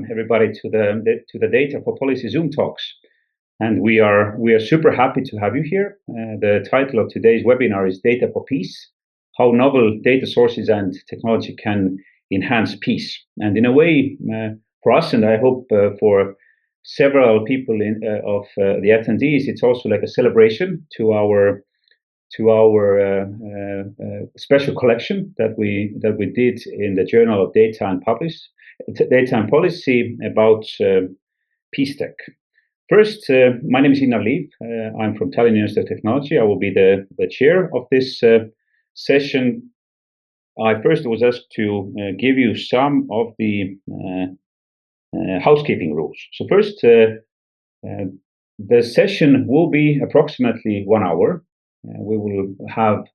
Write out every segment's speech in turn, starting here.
welcome everybody to the Data for Policy Zoom talks. And we are super happy to have you here. The title of today's webinar is Data for Peace: How Novel Data Sources and Technology Can Enhance Peace. And in a way, for us, and I hope for several people of the attendees, it's also like a celebration to our special collection that we did in the Journal of Data and Policy about PeachTech. First, my name is Innar Liiv. I'm from Tallinn University of Technology. I will be the chair of this session. I first was asked to give you some of the housekeeping rules. So first, the session will be approximately 1 hour. We will have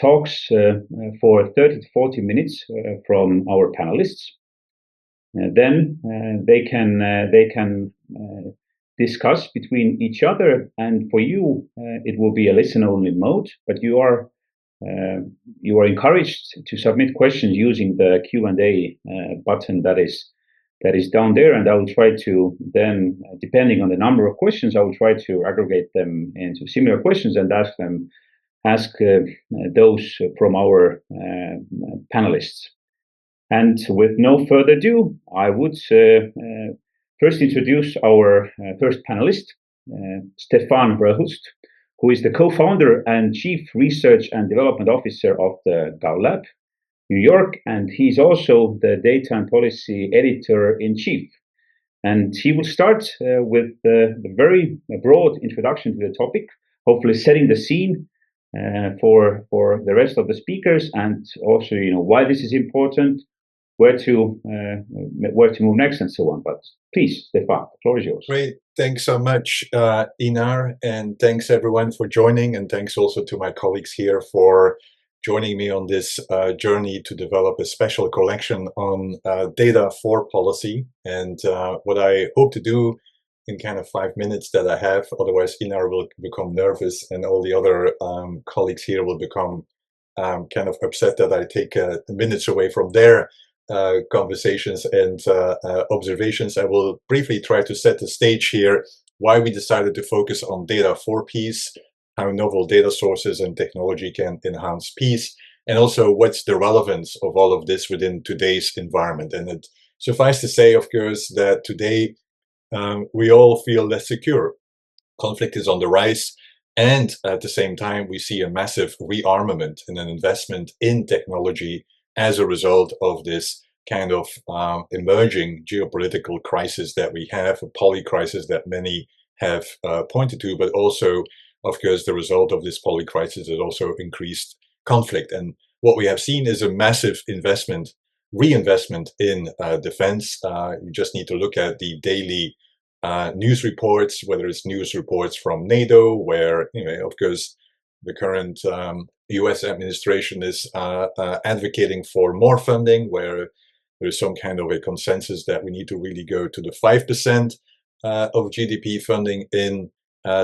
talks for 30 to 40 minutes from our panelists. Then they can discuss between each other, and for you it will be a listen-only mode. But you are encouraged to submit questions using the Q&A button that is down there, and I will try to then, depending on the number of questions, I will try to aggregate them into similar questions and ask those from our panelists. And with no further ado, I would first introduce our first panelist, Stefaan Verhulst, who is the co-founder and Chief Research and Development Officer of the Gao Lab, New York, and he's also the Data and Policy Editor-in-Chief. And he will start with a very broad introduction to the topic, hopefully setting the scene for the rest of the speakers, and also, why this is important, where to move next, and so on. But please, Stefaan, the floor is yours. Great. Thanks so much, Innar, and thanks everyone for joining, and thanks also to my colleagues here for joining me on this journey to develop a special collection on data for policy. And what I hope to do in kind of 5 minutes that I have, otherwise Innar will become nervous and all the other colleagues here will become kind of upset that I take minutes away from their conversations and observations. I will briefly try to set the stage here, why we decided to focus on data for peace, how novel data sources and technology can enhance peace, and also what's the relevance of all of this within today's environment. And it suffices to say, of course, that today we all feel less secure. Conflict is on the rise, and at the same time, we see a massive rearmament and an investment in technology as a result of this kind of emerging geopolitical crisis that we have, a poly crisis that many have pointed to, but also, of course, the result of this poly crisis is also increased conflict. And what we have seen is a massive reinvestment in defense. You just need to look at the daily news reports, whether it's news reports from NATO, where, of course, the current US administration is advocating for more funding, where there's some kind of a consensus that we need to really go to the 5% of GDP funding in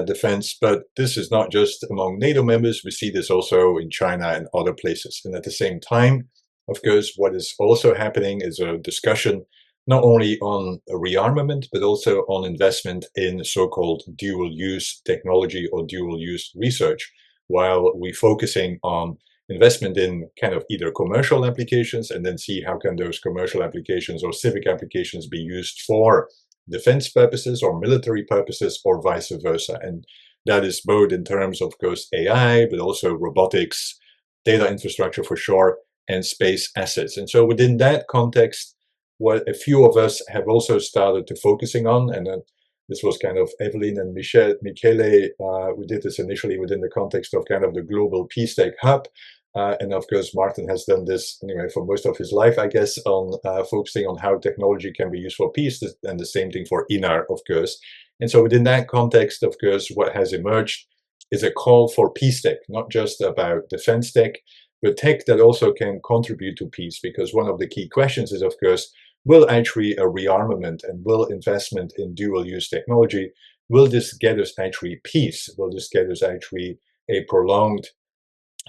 defense. But this is not just among NATO members. We see this also in China and other places. And at the same time, of course, what is also happening is a discussion not only on rearmament, but also on investment in so-called dual-use technology or dual-use research, while we're focusing on investment in kind of either commercial applications and then see how can those commercial applications or civic applications be used for defense purposes or military purposes or vice versa. And that is both in terms of course AI, but also robotics, data infrastructure for sure, and space assets. And so within that context, what a few of us have also started to focusing on, and this was kind of Evelyne and Michele, we did this initially within the context of kind of the global PeaceTech hub. And of course, Martin has done this anyway for most of his life, I guess, on focusing on how technology can be used for peace, and the same thing for Innar, of course. And so within that context, of course, what has emerged is a call for peace tech, not just about defense tech, but tech that also can contribute to peace. Because one of the key questions is, of course, will actually a rearmament and will investment in dual-use technology, will this get us actually peace? Will this get us actually a prolonged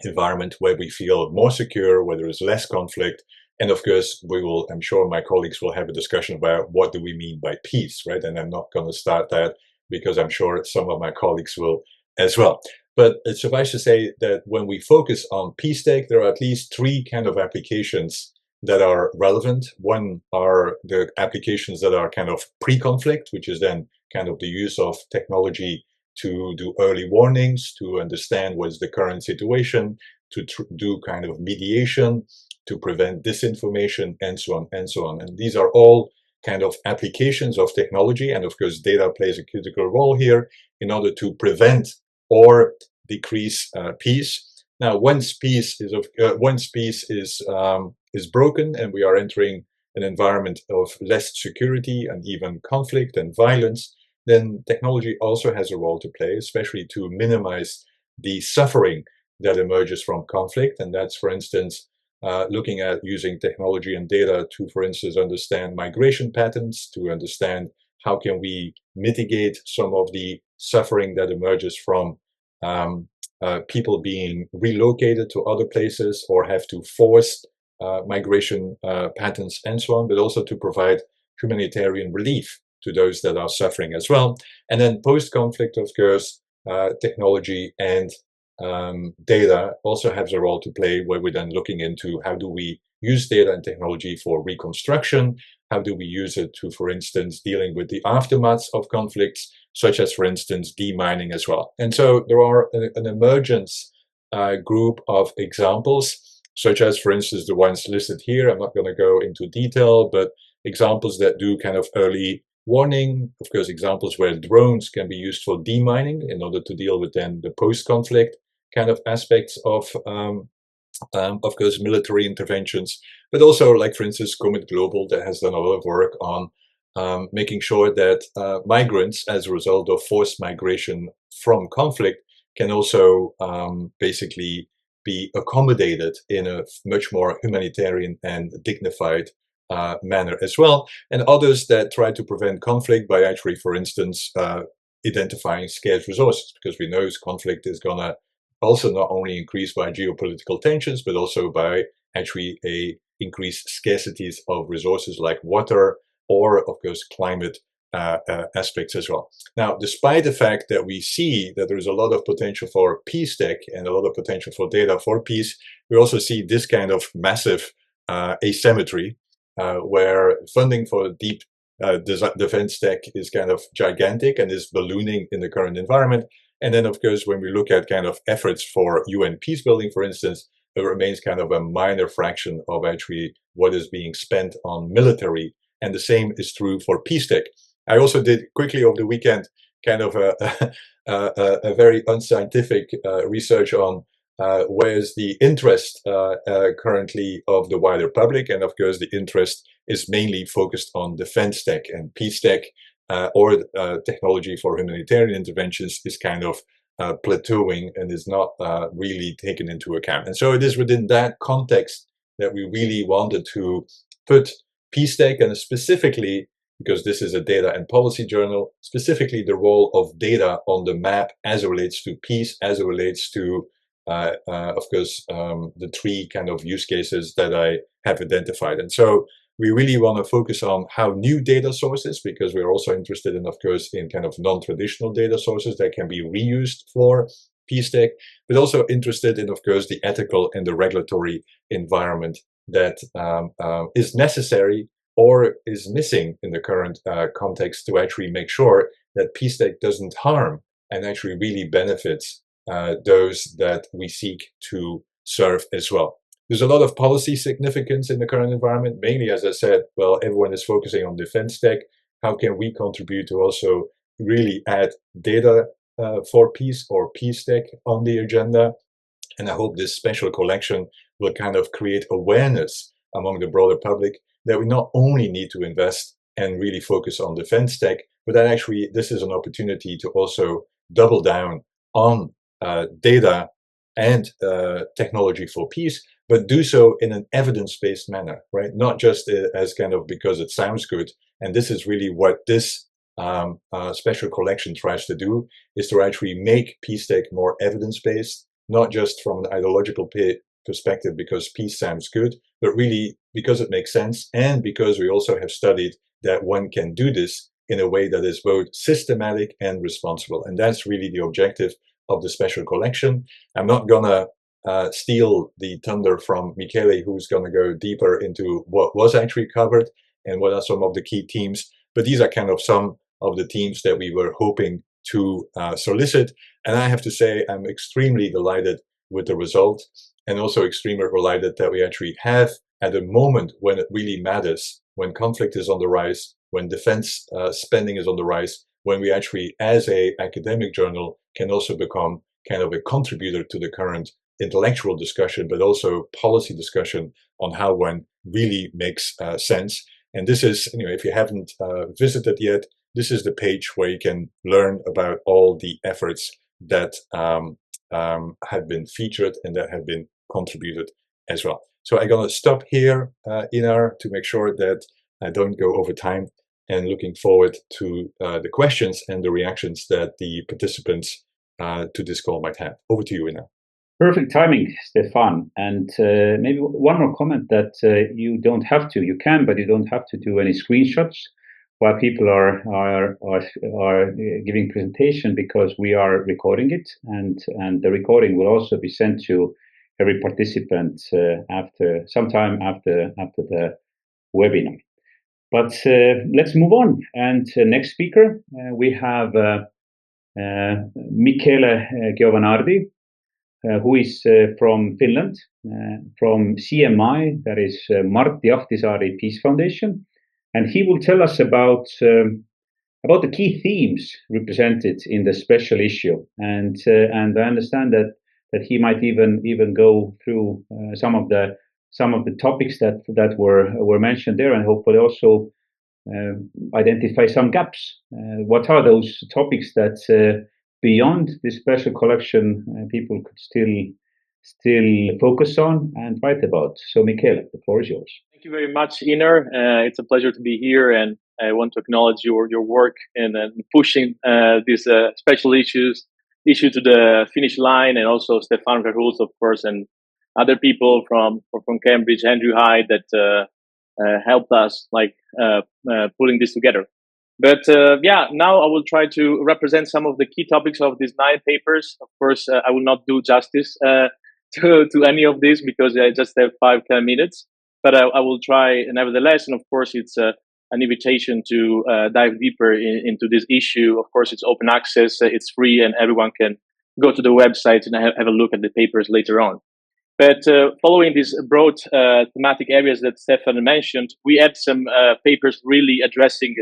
environment where we feel more secure, where there is less conflict, And of course, I'm sure my colleagues will have a discussion about what do we mean by peace, right? And I'm not going to start that because I'm sure some of my colleagues will as well. But it's suffice to say that when we focus on PeachTech, there are at least three kind of applications that are relevant. One are the applications that are kind of pre-conflict, which is then kind of the use of technology to do early warnings, to understand what is the current situation, to do kind of mediation, to prevent disinformation, and so on and so on. And these are all kind of applications of technology. And of course, data plays a critical role here in order to prevent or decrease peace. Now, once peace is broken and we are entering an environment of less security and even conflict and violence, then technology also has a role to play, especially to minimize the suffering that emerges from conflict. And that's, for instance, looking at using technology and data to, for instance, understand migration patterns, to understand how can we mitigate some of the suffering that emerges from people being relocated to other places or have to force migration patterns and so on, but also to provide humanitarian relief to those that are suffering as well. And then post-conflict, of course, technology and data also has a role to play, where we're then looking into how do we use data and technology for reconstruction, how do we use it to, for instance, dealing with the aftermaths of conflicts, such as, for instance, demining as well. And so there are an emergence group of examples, such as, for instance, the ones listed here. I'm not going to go into detail, but examples that do kind of early warning, of course, examples where drones can be used for demining in order to deal with then the post-conflict kind of aspects of course, military interventions, but also, like, for instance, Comet Global, that has done a lot of work on making sure that migrants, as a result of forced migration from conflict, can also basically be accommodated in a much more humanitarian and dignified manner as well. And others that try to prevent conflict by actually, for instance, identifying scarce resources, because we know conflict is going to also not only increase by geopolitical tensions, but also by actually increased scarcities of resources like water or, of course, climate aspects as well. Now, despite the fact that we see that there is a lot of potential for PeachTech and a lot of potential for data for peace, we also see this kind of massive asymmetry where funding for deep defense tech is kind of gigantic and is ballooning in the current environment. And then, of course, when we look at kind of efforts for UN peacebuilding, for instance, it remains kind of a minor fraction of actually what is being spent on military. And the same is true for PeachTech. I also did quickly over the weekend kind of a very unscientific research on where's the interest currently of the wider public. And of course, the interest is mainly focused on defense tech, and PeachTech or technology for humanitarian interventions is kind of plateauing and is not really taken into account. And so it is within that context that we really wanted to put PeachTech, and specifically, because this is a data and policy journal, specifically the role of data on the map as it relates to peace, as it relates to, of course, the three kind of use cases that I have identified. And so we really want to focus on how new data sources, because we're also interested in, of course, in kind of non-traditional data sources that can be reused for PeachTech, but also interested in, of course, the ethical and the regulatory environment that is necessary or is missing in the current context to actually make sure that PeachTech doesn't harm and actually really benefits those that we seek to serve as well. There's a lot of policy significance in the current environment, mainly, as I said, well, everyone is focusing on defense tech. How can we contribute to also really add data for peace or PeachTech on the agenda? And I hope this special collection will kind of create awareness among the broader public that we not only need to invest and really focus on defense tech, but that actually this is an opportunity to also double down on data and technology for peace, but do so in an evidence-based manner, right? Not just as kind of because it sounds good. And this is really what this special collection tries to do, is to actually make PeachTech more evidence-based, not just from an ideological perspective because peace sounds good, but really because it makes sense, and because we also have studied that one can do this in a way that is both systematic and responsible. And that's really the objective of the special collection. I'm not gonna steal the thunder from Michele, who's gonna go deeper into what was actually covered and what are some of the key themes. But these are kind of some of the themes that we were hoping to solicit. And I have to say, I'm extremely delighted with the result, and also extremely delighted that we actually have, at a moment when it really matters, when conflict is on the rise, when defense spending is on the rise, when we actually, as a academic journal, can also become kind of a contributor to the current intellectual discussion, but also policy discussion on how one really makes sense. And this is, if you haven't visited yet, this is the page where you can learn about all the efforts that have been featured and that have been contributed as well. So I'm going to stop here, Innar, to make sure that I don't go over time, and looking forward to the questions and the reactions that the participants to this call might have. Over to you, Innar. Perfect timing, Stefaan. And maybe one more comment that you don't have to. You can, but you don't have to do any screenshots while people are giving presentation, because we are recording it, and the recording will also be sent to every participant sometime after the webinar. But let's move on. And next speaker, we have Michele Giovanardi, who is from Finland, from CMI, that is Martti Ahtisaari Peace Foundation. And he will tell us about the key themes represented in the special issue. And I understand that he might even go through some of the topics that were mentioned there, and hopefully also identify some gaps. What are those topics that beyond this special collection people could still focus on and write about? So Michele, the floor is yours. Thank you very much, Innar. It's a pleasure to be here, and I want to acknowledge your work in pushing this special issue to the finish line, and also Stefaan Verhulst, of course, and other people from Cambridge, Andrew Hyde, that helped us putting this together. But now I will try to represent some of the key topics of these 9 papers. Of course, I will not do justice to any of these, because I just have 5-10 minutes. But I will try nevertheless. And of course, it's an invitation to dive deeper into this issue. Of course, it's open access, it's free, and everyone can go to the website and have a look at the papers later on. But following these broad thematic areas that Stefaan mentioned, we had some papers really addressing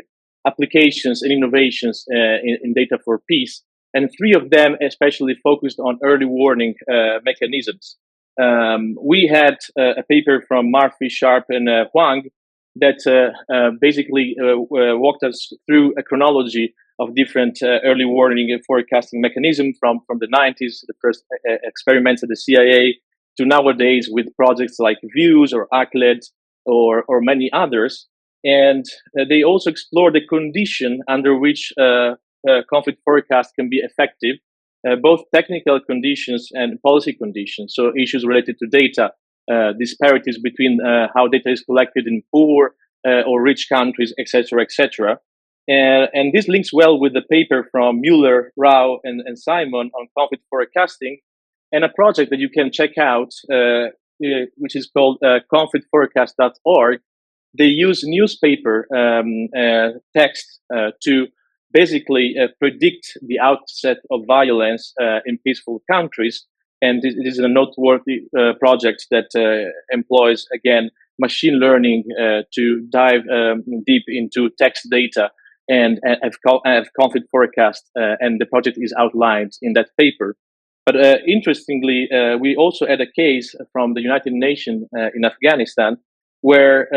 applications and innovations in data for peace. And 3 of them especially focused on early warning mechanisms. We had a paper from Murphy, Sharp, and Huang that basically walked us through a chronology of different early warning and forecasting mechanisms from the 90s, the first experiments at the CIA, to nowadays with projects like Views or ACLED or many others. And they also explore the condition under which conflict forecast can be effective, both technical conditions and policy conditions. So issues related to data, disparities between how data is collected in poor or rich countries, etc., etc. And this links well with the paper from Mueller, Rao, and Simon on conflict forecasting, and a project that you can check out, which is called conflictforecast.org. They use newspaper text to basically predict the outset of violence in peaceful countries. And this is a noteworthy project that employs, again, machine learning to dive deep into text data and have conflict forecast. And the project is outlined in that paper. But interestingly, we also had a case from the United Nations in Afghanistan, where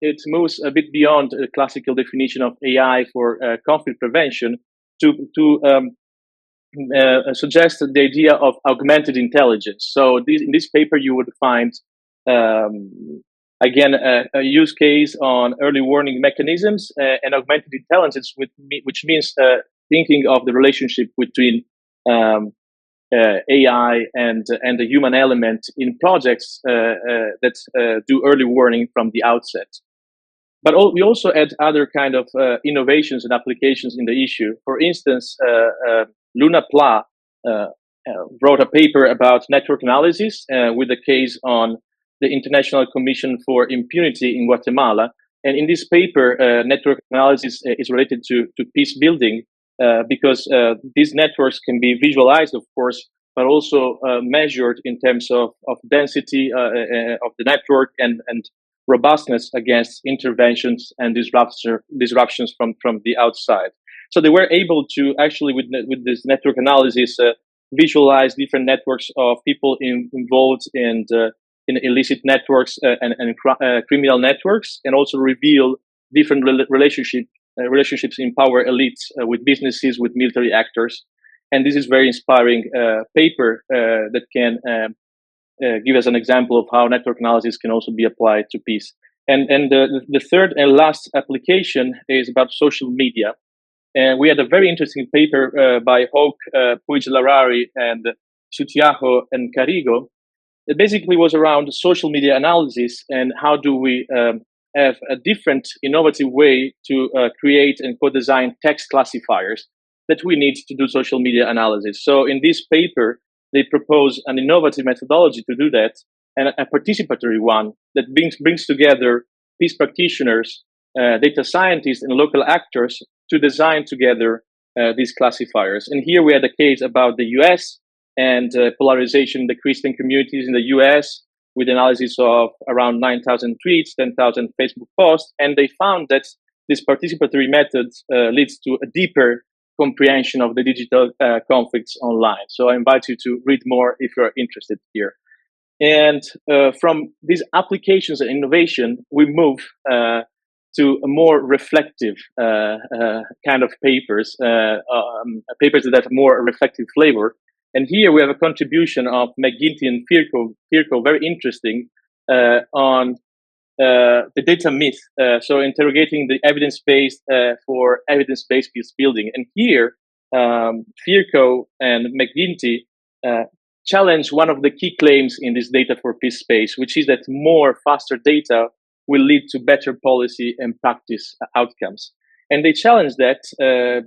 it moves a bit beyond the classical definition of AI for conflict prevention to suggest the idea of augmented intelligence. So in this paper, you would find, again, a use case on early warning mechanisms and augmented intelligence, which means thinking of the relationship between AI and the human element in projects that do early warning from the outset. But we also add other kind of innovations and applications in the issue. For instance, Luna Pla wrote a paper about network analysis with a case on the International Commission for Impunity in Guatemala. And in this paper, network analysis is related to peace building because these networks can be visualized, of course, but also measured in terms of density of the network and robustness against interventions and disruptions from the outside. So they were able to actually, with this network analysis, visualize different networks of people involved in illicit networks and criminal networks, and also reveal different relationships in power elites with businesses, with military actors. And this is very inspiring paper that can give us an example of how network analysis can also be applied to peace. And the third and last application is about social media. And we had a very interesting paper by Hoke, Puig-Larari, and Sutiaho and Carigo. It basically was around social media analysis and how do we have a different innovative way to create and co-design text classifiers that we need to do social media analysis. So in this paper, they propose an innovative methodology to do that, and a participatory one that brings together peace practitioners, data scientists, and local actors to design together these classifiers. And here we had a case about the US and polarization in the Christian communities in the US with analysis of around 9,000 tweets, 10,000 Facebook posts. And they found that this participatory method leads to a deeper comprehension of the digital conflicts online. So I invite you to read more if you're interested here. And from these applications and innovation, we move to a more reflective kind of papers, papers that have more reflective flavor. And here we have a contribution of McGinty and Firko, very interesting, on the data myth. So interrogating the evidence-based for evidence-based peace building. And here, Firko and McGinty challenge one of the key claims in this data for peace space, which is that more faster data will lead to better policy and practice outcomes. And they challenge that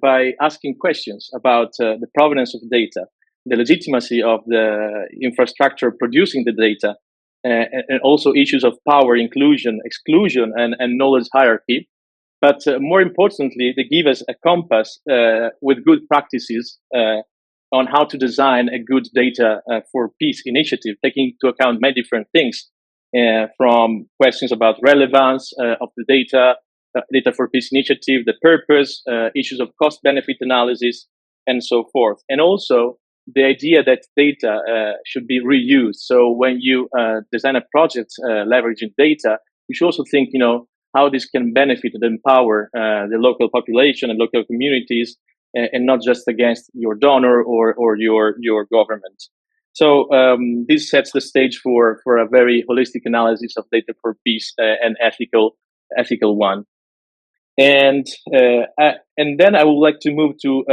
by asking questions about the provenance of data, the legitimacy of the infrastructure producing the data, and also issues of power, inclusion, exclusion, and knowledge hierarchy. But more importantly, they give us a compass with good practices on how to design a good data for peace initiative, taking into account many different things, from questions about relevance of the data for peace initiative, the purpose, issues of cost-benefit analysis, and so forth. And also the idea that data should be reused. So when you design a project leveraging data, you should also think, how this can benefit and empower the local population and local communities, and not just against your donor or your government. So this sets the stage for a very holistic analysis of data for peace and ethical one. And then I would like to move to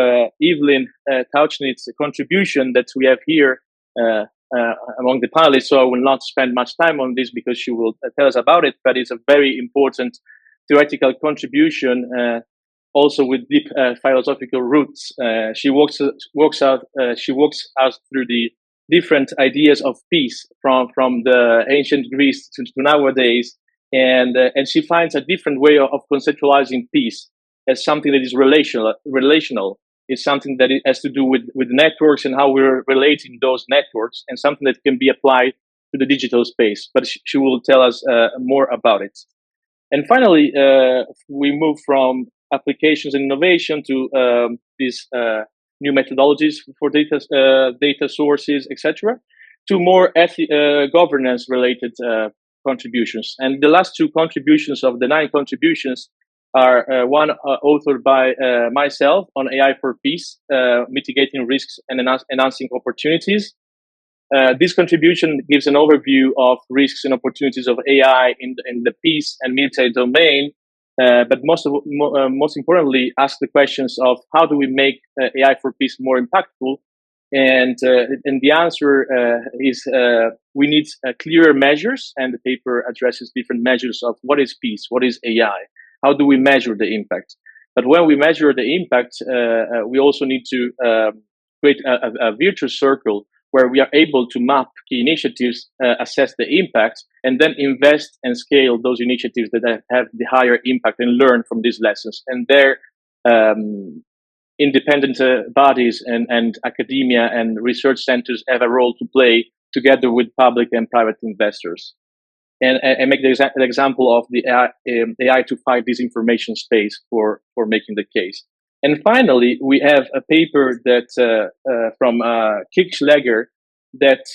Evelyne Tauchnitz's contribution that we have here among the panelists. So I will not spend much time on this because she will tell us about it, but it's a very important theoretical contribution, also with deep philosophical roots. She walks us through the different ideas of peace from the ancient Greece to nowadays. And she finds a different way of conceptualizing peace as something that is relational. It's something that it has to do with networks and how we're relating those networks, and something that can be applied to the digital space. But she will tell us more about it. And finally, we move from applications and innovation to these new methodologies for data sources, etc., to more governance-related contributions. And the last two contributions of the 9 contributions are one authored by myself on AI for peace, mitigating risks and enhancing opportunities. This contribution gives an overview of risks and opportunities of AI in the peace and military domain, but most importantly, ask the questions of how do we make AI for peace more impactful, And the answer is we need clearer measures, and the paper addresses different measures of what is peace, what is AI, how do we measure the impact. But when we measure the impact, we also need to create a virtuous circle where we are able to map key initiatives, assess the impact, and then invest and scale those initiatives that have the higher impact and learn from these lessons. And there, independent bodies and academia and research centers have a role to play together with public and private investors. And make the example of the AI to fight disinformation space for making the case. And finally, we have a paper that from Kirchschläger that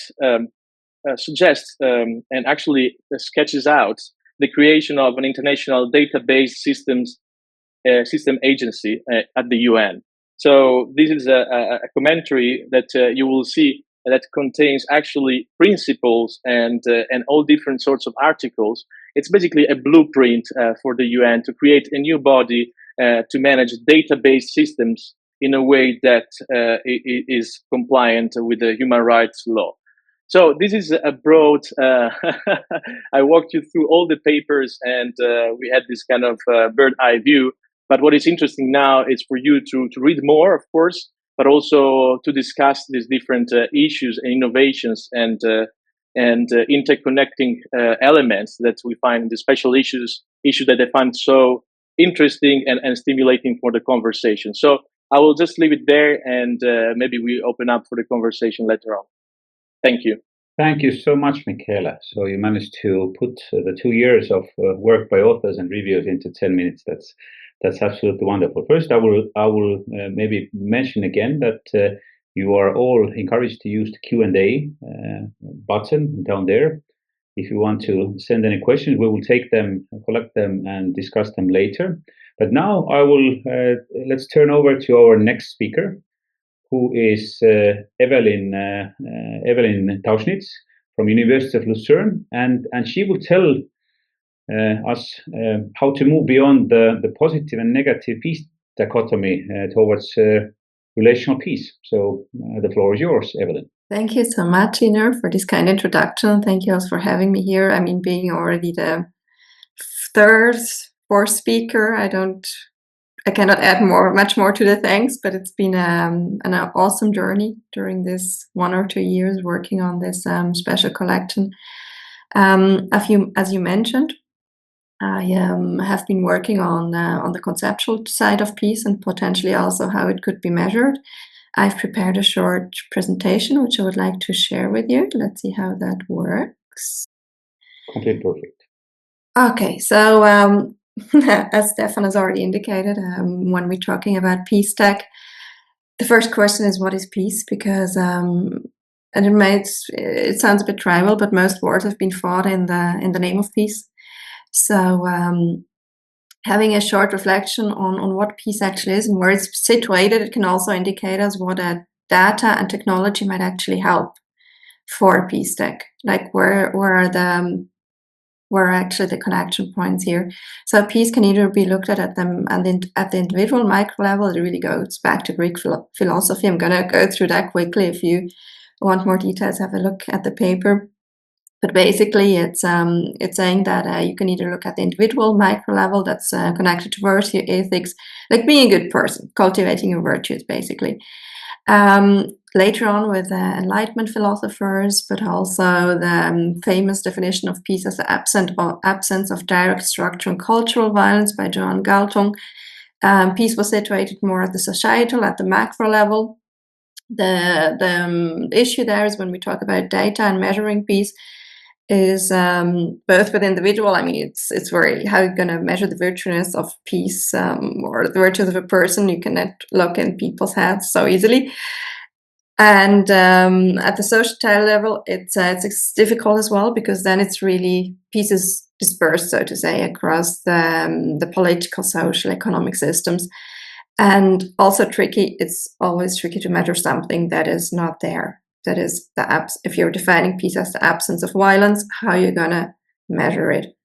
suggests and actually sketches out the creation of an international database system agency at the UN. So this is a commentary that you will see that contains actually principles and all different sorts of articles. It's basically a blueprint for the UN to create a new body to manage database systems in a way that is compliant with the human rights law. So this is a broad, I walked you through all the papers and we had this kind of bird eye view. But what is interesting now is for you to read more, of course, but also to discuss these different issues and innovations and interconnecting elements that we find the special issues that I find so interesting and stimulating for the conversation. So I will just leave it there and maybe we open up for the conversation later on. Thank you. Thank you so much, Michele. So you managed to put the 2 years of work by authors and reviews into 10 minutes. That's absolutely wonderful. First, I will maybe mention again that you are all encouraged to use the Q&A button down there. If you want to send any questions, we will take them, collect them, and discuss them later. But now I will let's turn over to our next speaker, who is Evelyne Tauchnitz from University of Lucerne, and she will tell us how to move beyond the positive and negative peace dichotomy towards relational peace. So the floor is yours, Evelyne. Thank you so much, Innar, for this kind introduction. Thank you also for having me here. I mean, being already the fourth speaker, I cannot add much more to the thanks, but it's been an awesome journey during this 1 or 2 years working on this special collection. As you mentioned, I have been working on the conceptual side of peace and potentially also how it could be measured. I've prepared a short presentation which I would like to share with you. Let's see how that works. Completely perfect. Okay, so as Stefaan has already indicated, when we're talking about PeachTech, the first question is what is peace? Because and it sounds a bit tribal, but most wars have been fought in the name of peace. So having a short reflection on what peace actually is and where it's situated, it can also indicate us what data and technology might actually help for PeachTech. Like where are actually the connection points here. So peace can either be looked at the individual micro level. It really goes back to Greek philosophy. I'm going to go through that quickly. If you want more details, have a look at the paper. But basically, it's saying that you can either look at the individual micro level that's connected to virtue, ethics, like being a good person, cultivating your virtues, basically. Later on with Enlightenment philosophers, but also the famous definition of peace as the absence of direct structural and cultural violence by Johann Galtung. Peace was situated more at the societal, at the macro level. The issue there is when we talk about data and measuring peace, is both with individual. I mean, it's very how you're going to measure the virtuousness of peace or the virtues of a person. You cannot look in people's heads so easily. And at the societal level, it's difficult as well because then it's really peace is dispersed, so to say, across the political, social, economic systems, and also tricky. It's always tricky to measure something that is not there. That is if you're defining peace as the absence of violence, how you're gonna measure it.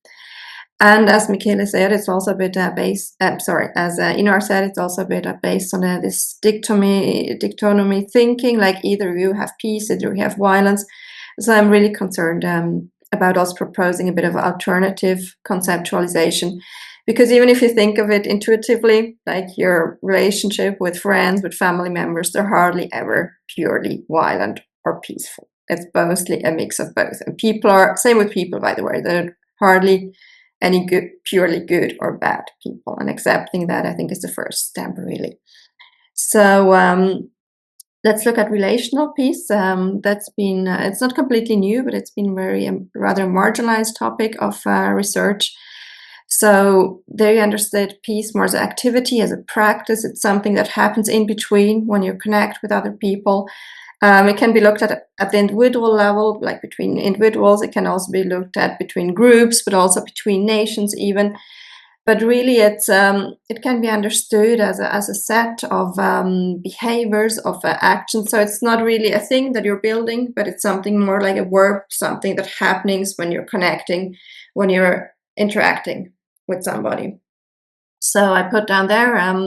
And as Michele said, it's also a bit as Innar said, it's also a bit based on this dichotomy thinking, like either you have peace, either you have violence. So I'm really concerned about us proposing a bit of alternative conceptualization, because even if you think of it intuitively, like your relationship with friends, with family members, they're hardly ever purely violent or peaceful. It's mostly a mix of both. And people are, same with people, by the way, they're hardly any good, purely good or bad people. And accepting that, I think, is the first step, really. So let's look at relational peace. That's been, it's not completely new, but it's been very rather marginalized topic of research. So there you understood peace more as an activity, as a practice. It's something that happens in between when you connect with other people. It can be looked at the individual level, like between individuals. It can also be looked at between groups, but also between nations even. But really, it can be understood as a set of behaviors, of actions. So it's not really a thing that you're building, but it's something more like a verb, something that happens when you're connecting, when you're interacting with somebody. So I put down there,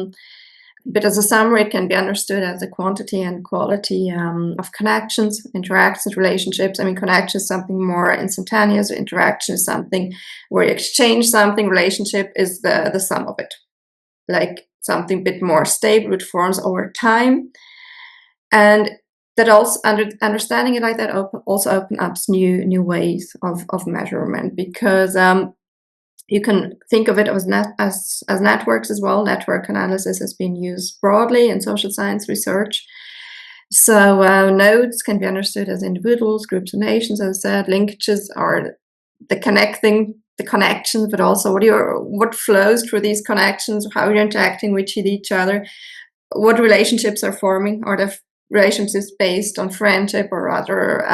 but as a summary, it can be understood as the quantity and quality of connections, interactions, relationships. I mean, connection is something more instantaneous. Interaction is something where you exchange something. Relationship is the sum of it, like something a bit more stable, which forms over time. And that also, understanding it like that, also opens up new ways of measurement, because you can think of it as networks as well. Network analysis has been used broadly in social science research. So nodes can be understood as individuals, groups, and nations. As I said, linkages are the connections, but also what flows through these connections, how you're interacting with each other, what relationships are forming. Are the relationships based on friendship or rather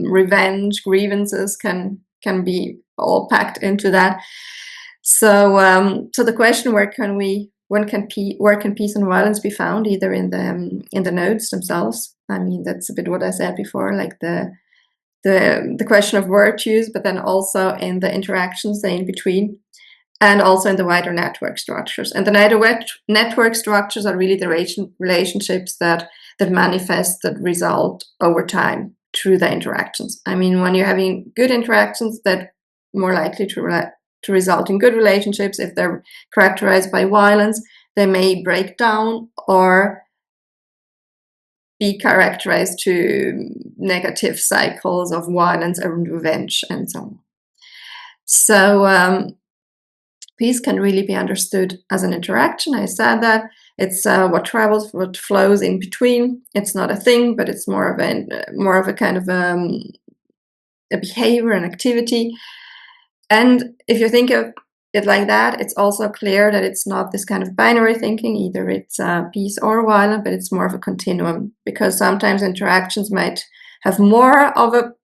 revenge, grievances can be all packed into that. So the question, where can peace and violence be found? Either in the nodes themselves. I mean, that's a bit what I said before, like the question of virtues, but then also in the interactions in between, and also in the wider network structures. And the network structures are really the relationships that manifest, that result over time through the interactions. I mean, when you're having good interactions, that more likely to result in good relationships. If they're characterized by violence, they may break down or be characterized to negative cycles of violence and revenge and so on. So peace can really be understood as an interaction. I said that it's what travels, what flows in between. It's not a thing, but it's more of a kind of a behavior, an activity. And if you think of it like that, it's also clear that it's not this kind of binary thinking. Either it's peace or violence, but it's more of a continuum, because sometimes interactions might have more of a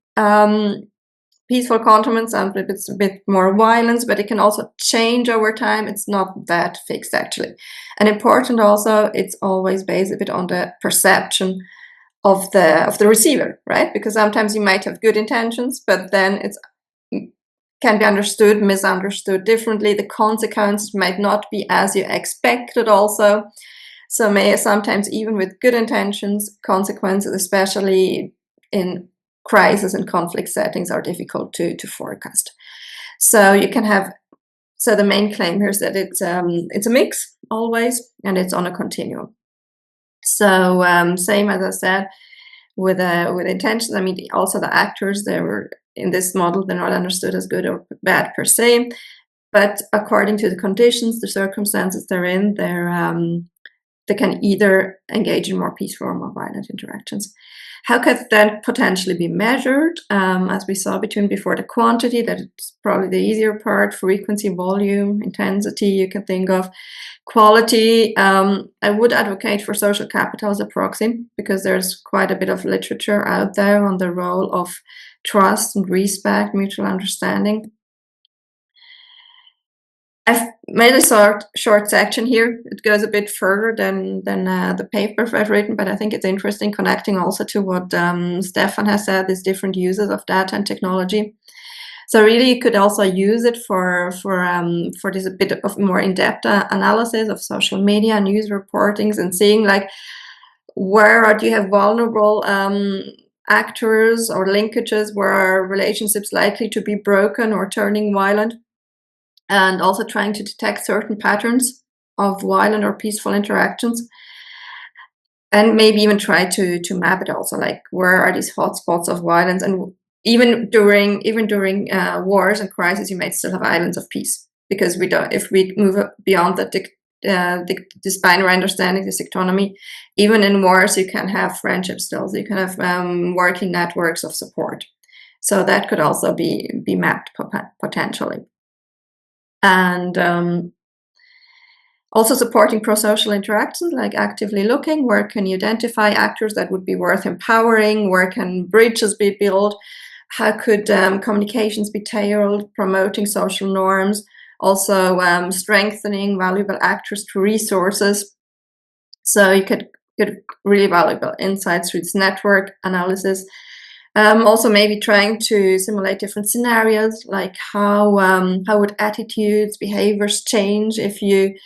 peaceful content, sometimes it's a bit more violence, but it can also change over time. It's not that fixed, actually. And important also, it's always based a bit on the perception of the receiver, right? Because sometimes you might have good intentions, but then it's can be understood, misunderstood differently. The consequences might not be as you expected also. So sometimes even with good intentions, consequences, especially in crisis and conflict settings, are difficult to forecast. So you can have, so the main claim here is that it's a mix always, and it's on a continuum. So same as I said with intentions. I mean, also the actors, they were in this model, they're not understood as good or bad per se, but according to the conditions, the circumstances they're in, they can either engage in more peaceful or more violent interactions. How could that potentially be measured? As we saw before, the quantity, that's probably the easier part. Frequency, volume, intensity, you can think of. Quality, I would advocate for social capital as a proxy, because there's quite a bit of literature out there on the role of trust and respect, mutual understanding. I've made a short section here. It goes a bit further than the paper I've written, but I think it's interesting, connecting also to what Stefaan has said, these different uses of data and technology. So really, you could also use it for this a bit of more in-depth analysis of social media, news reportings, and seeing like where do you have vulnerable actors or linkages, where are relationships likely to be broken or turning violent, and also trying to detect certain patterns of violent or peaceful interactions. And maybe even try to map it also, like where are these hotspots of violence, and even during wars and crises, you might still have islands of peace, because we don't. If we move beyond this binary understanding, this dichotomy, even in wars, you can have friendships still. So you can have working networks of support. So that could also be mapped potentially, and also supporting pro-social interactions, like actively looking, where can you identify actors that would be worth empowering, where can bridges be built, how could communications be tailored, promoting social norms, also strengthening valuable actors to resources. So you could get really valuable insights through this network analysis. Also maybe trying to simulate different scenarios, like how would attitudes, behaviors change if you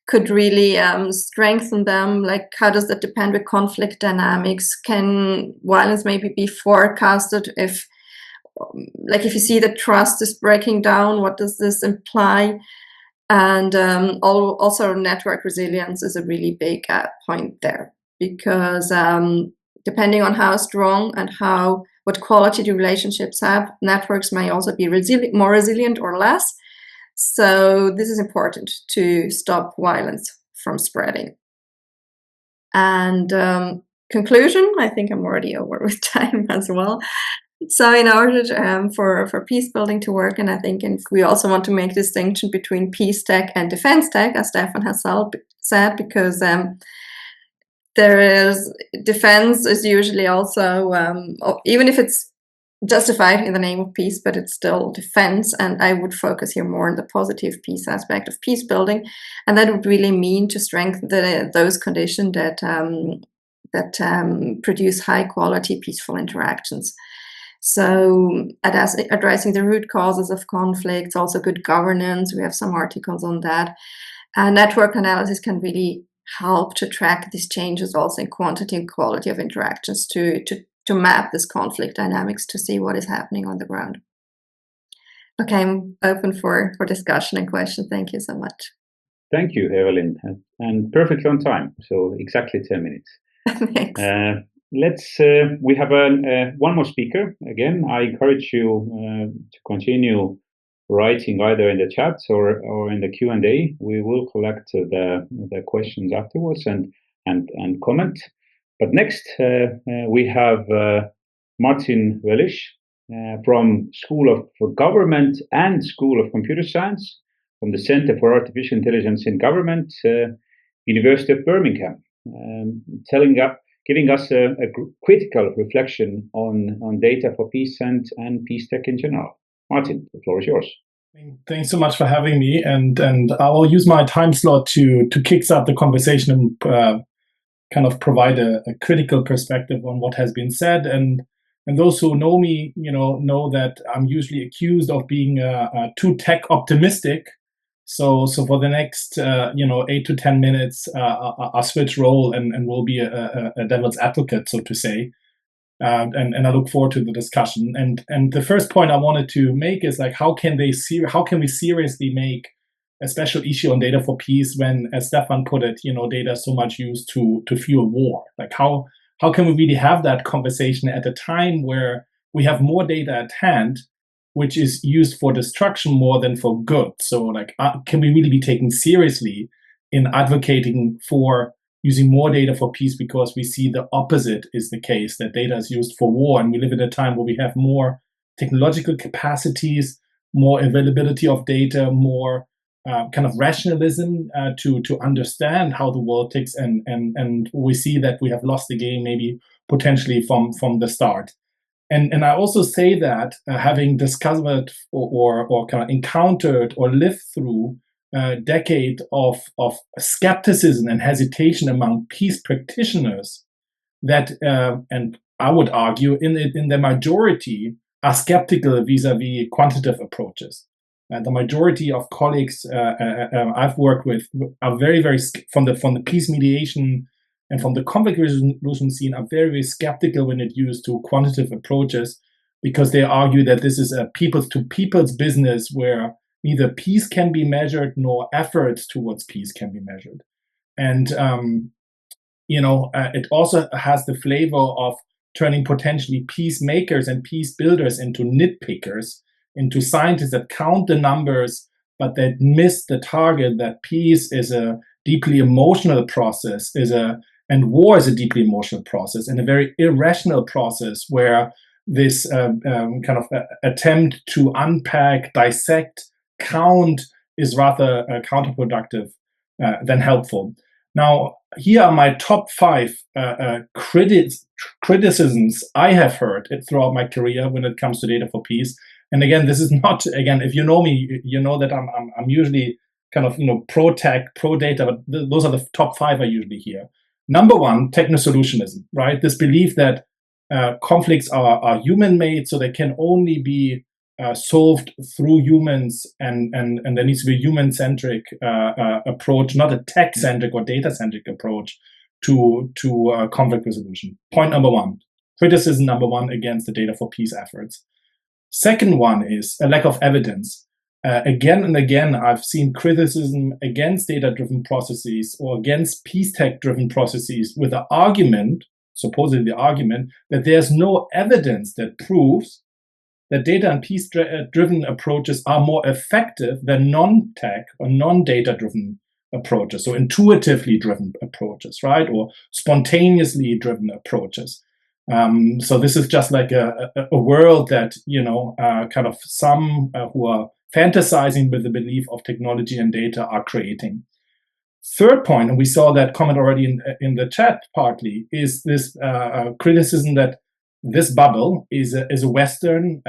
could really strengthen them. Like, how does that depend with conflict dynamics? Can violence maybe be forecasted if you see that trust is breaking down? What does this imply? And also network resilience is a really big point there, because depending on how strong and what quality the relationships have, networks may also be more resilient or less. So this is important to stop violence from spreading. And conclusion, I think I'm already over with time as well. So in order for peace building to work, and I think we also want to make a distinction between peace tech and defense tech, as Stefaan has said, because defense is usually also, even if it's justified in the name of peace, but it's still defense. And I would focus here more on the positive peace aspect of peace building, and that would really mean to strengthen those conditions that produce high quality peaceful interactions. So addressing the root causes of conflicts, also good governance. We have some articles on that. Network analysis can really help to track these changes also in quantity and quality of interactions to map this conflict dynamics, to see what is happening on the ground. Okay, I'm open for discussion and questions. Thank you so much. Thank you, Evelyne, and perfectly on time. So exactly 10 minutes. Thanks. We have one more speaker. Again, I encourage you to continue writing either in the chat or in the Q&A. We will collect the questions afterwards and comment. But next, we have Martin Wählisch from School of Government and School of Computer Science from the Center for Artificial Intelligence in Government, University of Birmingham, giving us a critical reflection on data for peace and peace tech in general. Martin, the floor is yours. Thanks so much for having me, and I'll use my time slot to kickstart the conversation and kind of provide a critical perspective on what has been said. And those who know me, know that I'm usually accused of being too tech optimistic. So for the next 8 to 10 minutes, I'll switch role and will be a devil's advocate, so to say. And I look forward to the discussion. And the first point I wanted to make is, like, how can we seriously make a special issue on data for peace when, as Stefaan put it, data is so much used to fuel war? Like, how can we really have that conversation at a time where we have more data at hand, which is used for destruction more than for good? So, like, can we really be taken seriously in advocating for using more data for peace, because we see the opposite is the case, that data is used for war, and we live in a time where we have more technological capacities, more availability of data, more kind of rationalism to understand how the world ticks, and we see that we have lost the game maybe potentially from the start. And I also say that having discovered or kind of encountered or lived through a decade of skepticism and hesitation among peace practitioners, that and I would argue in the majority are skeptical vis-a-vis quantitative approaches. The majority of colleagues I've worked with are very, very from the peace mediation and from the conflict resolution scene are very, very skeptical when it used to quantitative approaches, because they argue that this is a peoples-to-peoples business where neither peace can be measured nor efforts towards peace can be measured. And it also has the flavor of turning potentially peacemakers and peace builders into nitpickers, into scientists that count the numbers, but that miss the target that peace is a deeply emotional process, and war is a deeply emotional process, and a very irrational process where this kind of attempt to unpack, dissect, count is rather counterproductive than helpful. Now, here are my top 5 criticisms I have heard throughout my career when it comes to data for peace. And again, this is not, again, if you know me, you know that I'm usually kind of, pro-tech, pro-data, but those are the top 5 I usually hear. Number 1, technosolutionism, right? This belief that conflicts are human-made, so they can only be solved through humans, and there needs to be a human-centric approach, not a tech-centric or data-centric approach to conflict resolution. Point number 1, criticism number 1 against the data for peace efforts. Second one is a lack of evidence. Again and again, I've seen criticism against data-driven processes or against PeachTech-driven processes with the argument, supposedly the argument, that there's no evidence that proves that data and peace-driven approaches are more effective than non-tech or non-data-driven approaches, so intuitively driven approaches, right, or spontaneously driven approaches. So this is just like a world that, kind of some who are fantasizing with the belief of technology and data are creating. Third point, and we saw that comment already in the chat partly, is this criticism that this bubble is a Western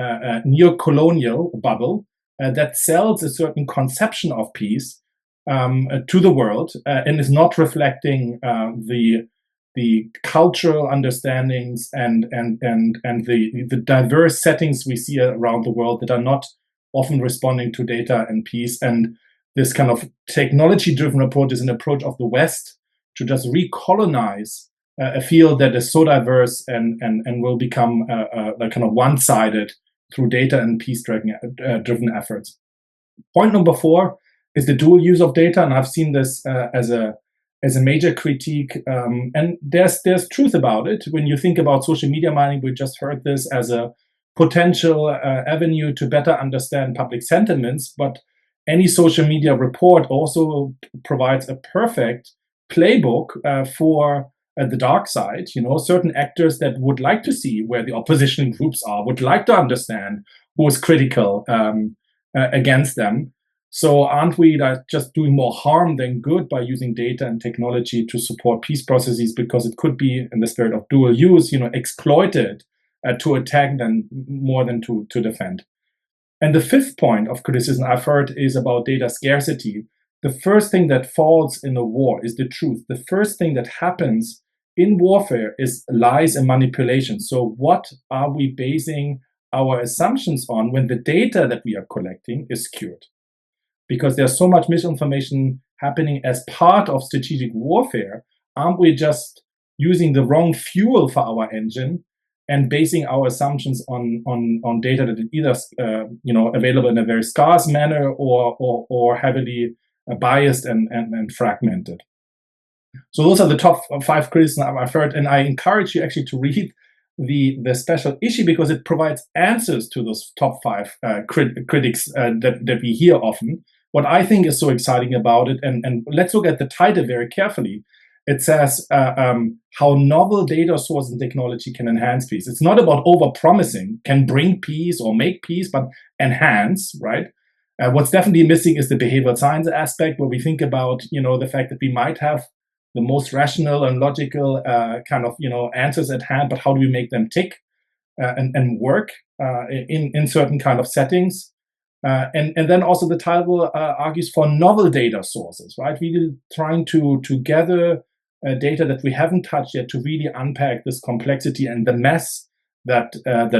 neo-colonial bubble that sells a certain conception of peace to the world and is not reflecting the cultural understandings and the diverse settings we see around the world that are not often responding to data and peace. And this kind of technology-driven approach is an approach of the West to just recolonize a field that is so diverse and will become like kind of one-sided through data and peace-driven efforts. Point number 4 is the dual use of data, and I've seen this as a major critique, and there's truth about it. When you think about social media mining, we just heard this as a potential avenue to better understand public sentiments, but any social media report also provides a perfect playbook for the dark side. Certain actors that would like to see where the opposition groups are, would like to understand who is critical against them. So aren't we just doing more harm than good by using data and technology to support peace processes, because it could be, in the spirit of dual use, exploited to attack than more than to defend. And the 5th point of criticism I've heard is about data scarcity. The first thing that falls in a war is the truth. The first thing that happens in warfare is lies and manipulation. So what are we basing our assumptions on when the data that we are collecting is skewed? Because there's so much misinformation happening as part of strategic warfare, aren't we just using the wrong fuel for our engine and basing our assumptions on data that is either available in a very scarce manner or heavily biased and fragmented? So those are the top 5 criticisms I've heard, and I encourage you actually to read the special issue, because it provides answers to those top 5 critics that we hear often. What I think is so exciting about it, and let's look at the title very carefully. It says how novel data sources and technology can enhance peace. It's not about over-promising, can bring peace or make peace, but enhance, right? What's definitely missing is the behavioral science aspect, where we think about, the fact that we might have the most rational and logical kind of, answers at hand, but how do we make them tick and work in certain kind of settings? And then also the title argues for novel data sources, right? Really trying to gather data that we haven't touched yet to really unpack this complexity and the mess that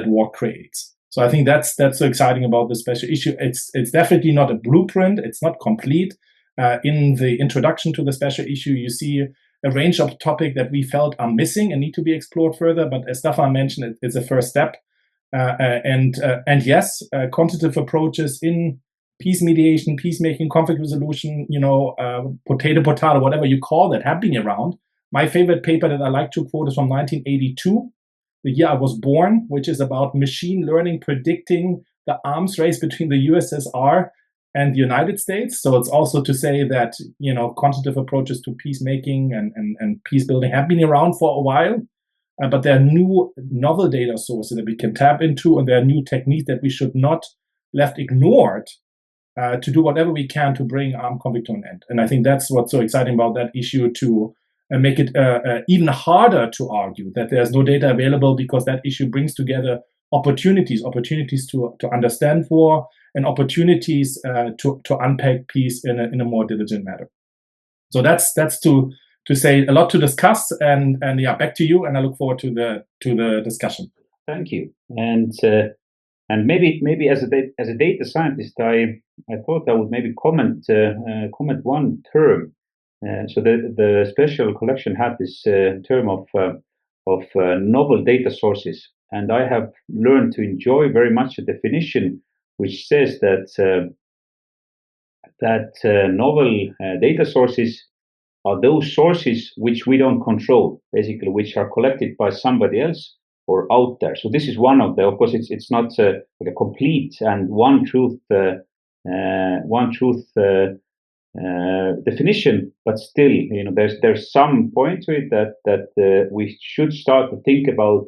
war creates. So I think that's so exciting about the special issue. It's definitely not a blueprint. It's not complete. In the introduction to the special issue, you see a range of topics that we felt are missing and need to be explored further. But as Stefaan mentioned, it's a first step. And yes, quantitative approaches in peace mediation, peacemaking, conflict resolution, potato, whatever you call that, have been around. My favorite paper that I like to quote is from 1982, the year I was born, which is about machine learning predicting the arms race between the USSR and the United States. So it's also to say that, quantitative approaches to peacemaking and peace building have been around for a while. But there are new novel data sources that we can tap into, and there are new techniques that we should not left ignored to do whatever we can to bring armed conflict to an end. And I think that's what's so exciting about that issue, to make it even harder to argue that there's no data available, because that issue brings together opportunities to understand war, and opportunities to unpack peace in a more diligent manner. So that's to say a lot to discuss, and yeah, back to you, and I look forward to the discussion. Thank you. And maybe as a data scientist, I thought I would maybe comment one term. So the special collection had this term of novel data sources, and I have learned to enjoy very much a definition which says that novel data sources are those sources which we don't control, basically, which are collected by somebody else or out there. So this is one of the. Of course, it's not like a complete and one truth definition, but still, there's some point to it that we should start to think about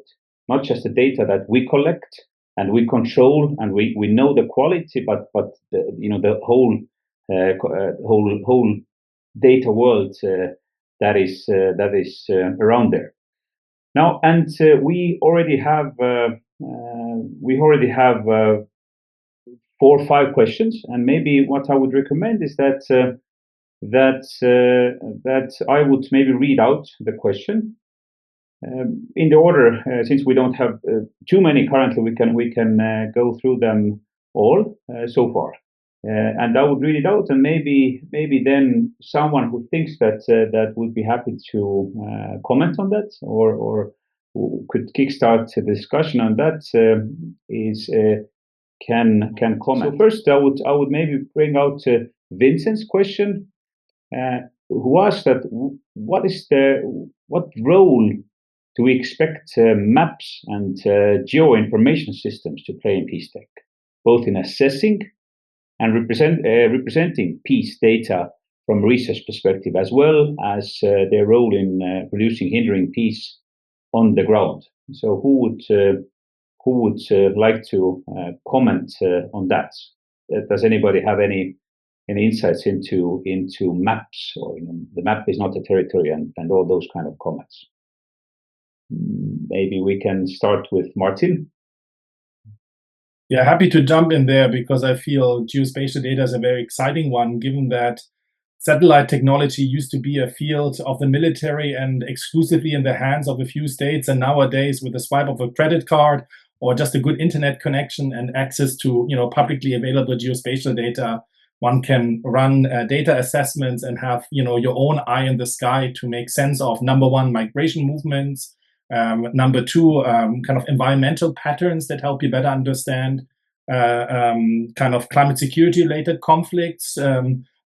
not just the data that we collect and we control and we know the quality, but the whole data world that is around there. Now, and we already have 4 or 5 questions, and maybe what I would recommend is that I would maybe read out the question in the order, since we don't have too many currently. We can go through them all so far. And I would read it out, and maybe then someone who thinks that would be happy to comment on that, or who could kickstart the discussion on that can comment. So first, I would maybe bring out Vincent's question, who asked that what role do we expect maps and geo-information systems to play in PeachTech, both in assessing and representing peace data from a research perspective, as well as their role in hindering peace on the ground. So who would like to comment on that? Does anybody have any insights into maps, or the map is not a territory, and all those kind of comments? Maybe we can start with Martin. Yeah, happy to jump in there, because I feel geospatial data is a very exciting one, given that satellite technology used to be a field of the military and exclusively in the hands of a few states. And nowadays, with the swipe of a credit card or just a good internet connection and access to publicly available geospatial data, one can run data assessments and have your own eye in the sky to make sense of, number one, migration movements. Number two, kind of environmental patterns that help you better understand kind of climate security related conflicts,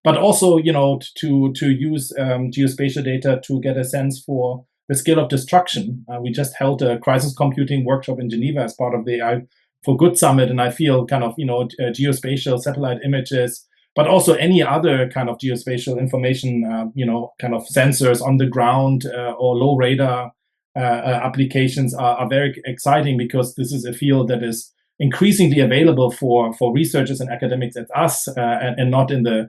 but also to use geospatial data to get a sense for the scale of destruction. We just held a crisis computing workshop in Geneva as part of the AI for Good Summit, and I feel kind of geospatial satellite images, but also any other kind of geospatial information, kind of sensors on the ground or low radar applications are very exciting, because this is a field that is increasingly available for researchers and academics as us, and not in the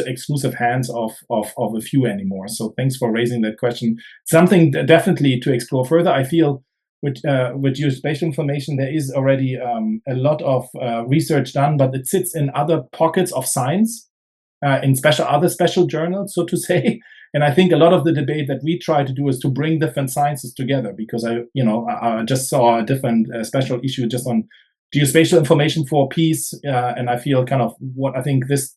exclusive hands of a few anymore. So thanks for raising that question. Something definitely to explore further. I feel with geospatial information, there is already a lot of research done, but it sits in other pockets of science, in other special journals, so to say. And I think a lot of the debate that we try to do is to bring different sciences together, because I just saw a different special issue just on geospatial information for peace. And I feel kind of what I think this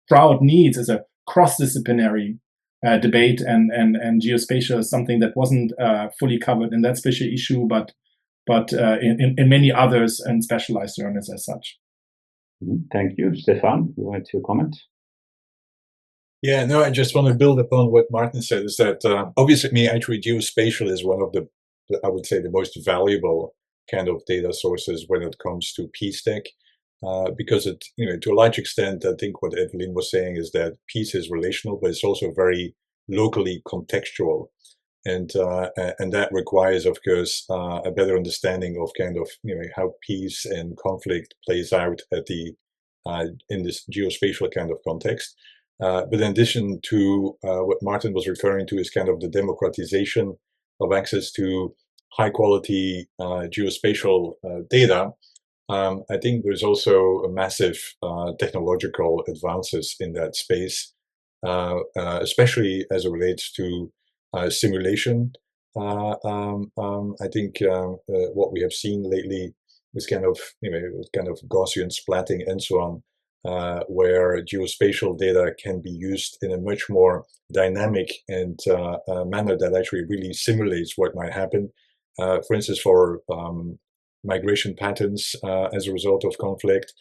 crowd needs is a cross-disciplinary debate, and geospatial is something that wasn't fully covered in that special issue, but in many others and specialized journals as such. Thank you. Stefaan, you want to comment? Yeah, no, I just want to build upon what Martin said, is that obviously actually geospatial is one of the, I would say, the most valuable kind of data sources when it comes to PeachTech, because it, to a large extent, I think what Evelyne was saying is that peace is relational, but it's also very locally contextual. And that requires, of course, a better understanding of kind of, how peace and conflict plays out at the, in this geospatial kind of context. But in addition to what Martin was referring to is kind of the democratization of access to high quality geospatial data, I think there's also a massive technological advances in that space, especially as it relates to simulation. I think what we have seen lately is kind of, Gaussian splatting and so on, where geospatial data can be used in a much more dynamic and manner that actually really simulates what might happen. For instance, for migration patterns as a result of conflict,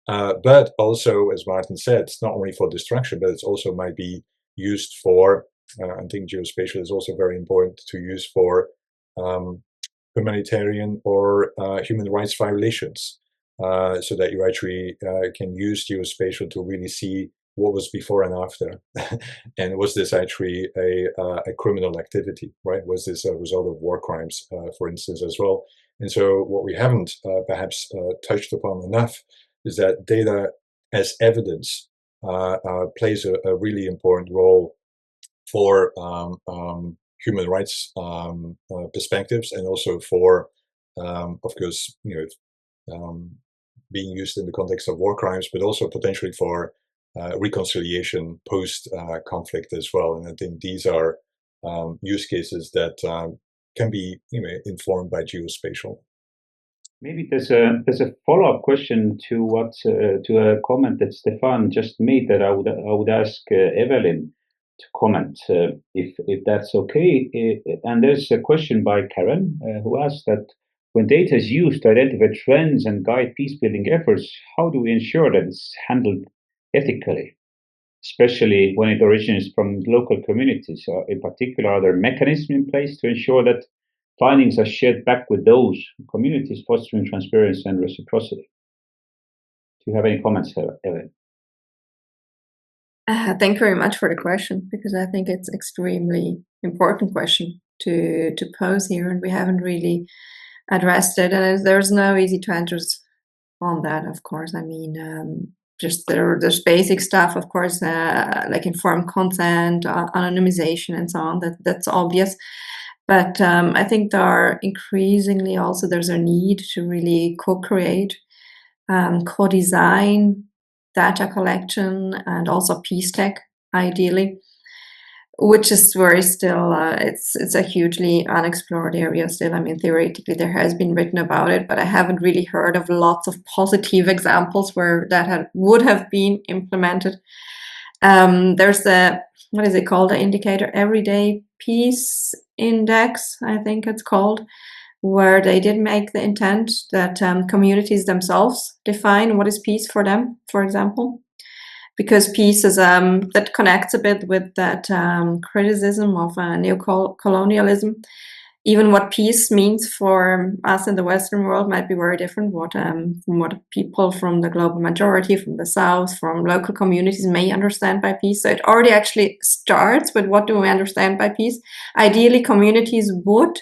but also, as Martin said, it's not only for destruction, but it's also might be used for, I think geospatial is also very important to use for humanitarian or human rights violations. So that you actually can use geospatial to really see what was before and after, and was this actually a criminal activity, right? Was this a result of war crimes, for instance, as well? And so what we haven't perhaps touched upon enough is that data as evidence plays a really important role for human rights perspectives, and also for, of course, being used in the context of war crimes, but also potentially for reconciliation post-conflict as well. And I think these are use cases that can be informed by geospatial. Maybe there's a follow-up question to what to a comment that Stefaan just made, that I would ask Evelyne to comment, if that's okay. And there's a question by Karen who asked that, when data is used to identify trends and guide peace-building efforts, how do we ensure that it's handled ethically, especially when it originates from local communities? In particular, are there mechanisms in place to ensure that findings are shared back with those communities, fostering transparency and reciprocity? Do you have any comments, Evelyne? Thank you very much for the question, because I think it's extremely important question to pose here, and we haven't really addressed it, and there's no easy answers on that, of course. I mean, just there's basic stuff, of course, like informed consent, anonymization, and so on. That's obvious, but I think there are increasingly also there's a need to really co-create, co-design data collection, and also PeachTech, ideally, which is very still, it's a hugely unexplored area still. I mean, theoretically, there has been written about it, but I haven't really heard of lots of positive examples where that would have been implemented. There's what is it called? The indicator Everyday Peace Index, I think it's called, where they did make the intent that communities themselves define what is peace for them, for example. Because peace is that connects a bit with that criticism of neo-colonialism. Even what peace means for us in the Western world might be very different from what people from the global majority, from the South, from local communities may understand by peace. So it already actually starts with, what do we understand by peace? Ideally, communities would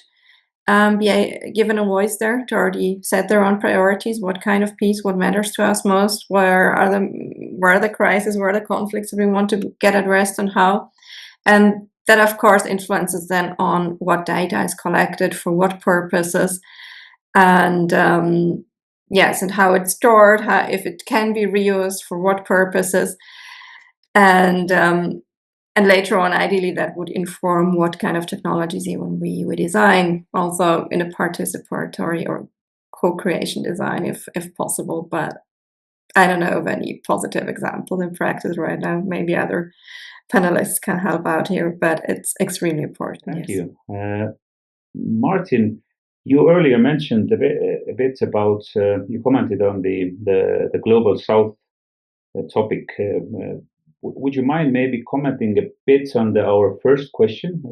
be given a voice there to already set their own priorities. What kind of peace? What matters to us most? Where are the crises? Where are the conflicts that we want to get addressed, and how? And that, of course, influences then on what data is collected, for what purposes, and yes, and how it's stored, if it can be reused, for what purposes, and later on, ideally, that would inform what kind of technologies even we design, also in a participatory or co-creation design if possible. But I don't know of any positive examples in practice right now. Maybe other panelists can help out here, but it's extremely important. Thank you. Martin, you earlier mentioned a bit about, you commented on the Global South topic. Would you mind maybe commenting a bit on our first question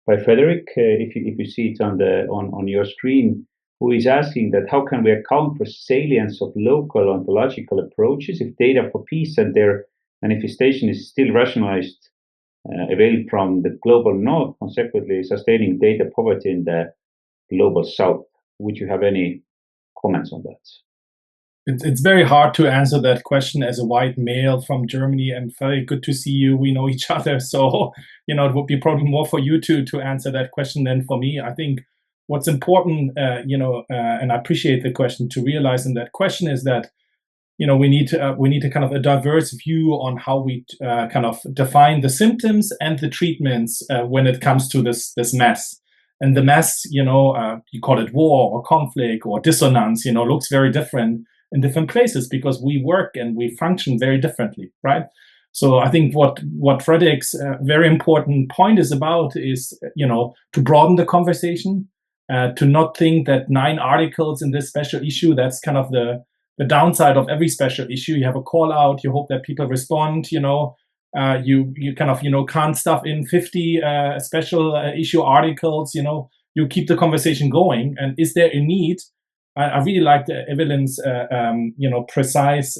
by Frederick, if you see it on your screen, who is asking that how can we account for salience of local ontological approaches if data for peace and their manifestation is still rationalized, availed from the global north, consequently sustaining data poverty in the global south? Would you have any comments on that? It's very hard to answer that question as a white male from Germany, and very good to see you. We know each other, so it would be probably more for you to answer that question than for me. I think what's important, and I appreciate the question, to realize in that question is that we need to kind of a diverse view on how we kind of define the symptoms and the treatments when it comes to this mess. And the mess, you call it war or conflict or dissonance, looks very different in different places because we work and we function very differently, right? So I think what Frederick's very important point is about is, to broaden the conversation, to not think that 9 articles in this special issue, that's kind of the downside of every special issue. You have a call out, you hope that people respond, you kind of, can't stuff in 50 special issue articles, you keep the conversation going. And is there a need? I really liked Evelyne's, precise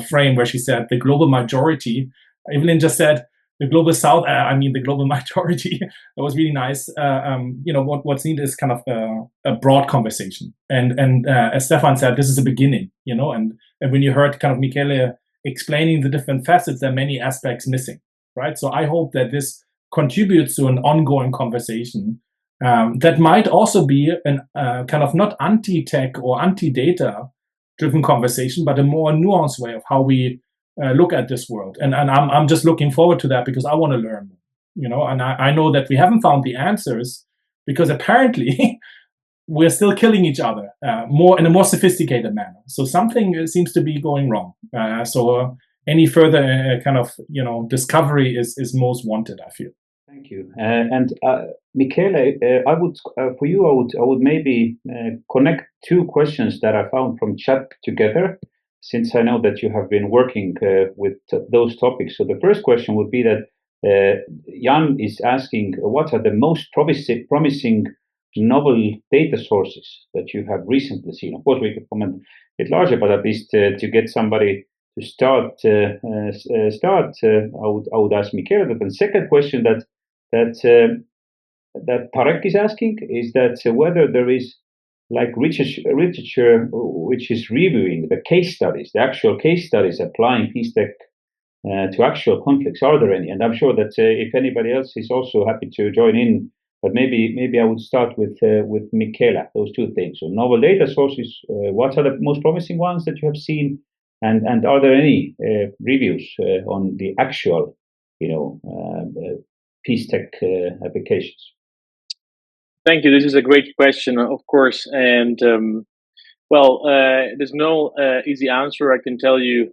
frame where she said the global majority. Evelyne just said the global south, the global majority. That was really nice. What's needed is kind of a broad conversation. And as Stefaan said, this is a beginning, and when you heard kind of Michele explaining the different facets, there are many aspects missing, right? So I hope that this contributes to an ongoing conversation that might also be an kind of not anti-tech or anti-data driven conversation, but a more nuanced way of how we look at this world. And I'm just looking forward to that because I want to learn, and I know that we haven't found the answers because apparently we're still killing each other more in a more sophisticated manner. So something seems to be going wrong. So any further kind of, discovery is most wanted, I feel. Thank you. And Michele, I would maybe connect 2 questions that I found from chat together, since I know that you have been working with those topics. So the first question would be that Jan is asking, what are the most promising novel data sources that you have recently seen? Of course, we could comment a bit larger, but at least to get somebody to start, I would ask Michele that. And the second question that Tarek is asking is that whether there is like literature which is reviewing the case studies, the actual case studies applying PeachTech to actual conflicts. Are there any? And I'm sure that if anybody else is also happy to join in, but maybe I would start with Michele, those 2 things. So novel data sources, what are the most promising ones that you have seen? And are there any reviews on the actual, PeachTech applications? Thank you. This is a great question, of course. And there's no easy answer. I can tell you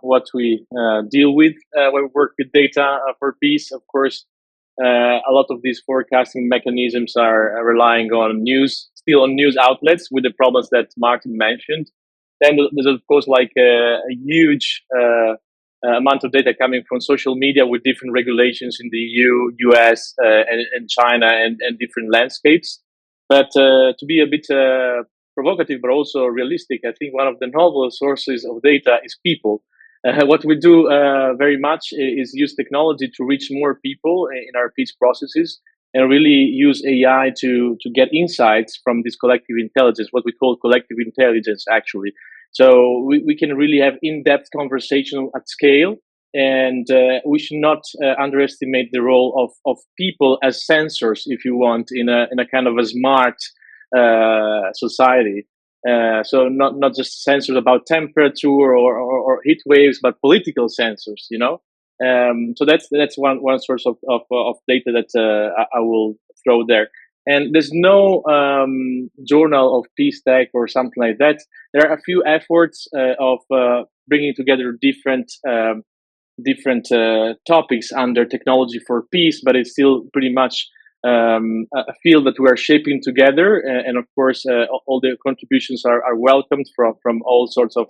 what we deal with when we work with data for peace. Of course, a lot of these forecasting mechanisms are relying on news outlets with the problems that Martin mentioned. Then there's, of course, like a huge amount of data coming from social media with different regulations in the EU, US, and China, and different landscapes. But to be a bit provocative, but also realistic, I think one of the novel sources of data is people. What we do very much is use technology to reach more people in our peace processes, and really use AI to get insights from this collective intelligence, what we call collective intelligence, actually. So we can really have in-depth conversation at scale, and we should not underestimate the role of people as sensors, if you want, in a kind of a smart society. So not just sensors about temperature or heat waves, but political sensors, So that's one source of data that I will throw there. And there's no journal of PeachTech or something like that. There are a few efforts of bringing together different topics under technology for peace, but it's still pretty much a field that we are shaping together. And of course, all the contributions are welcomed from all sorts of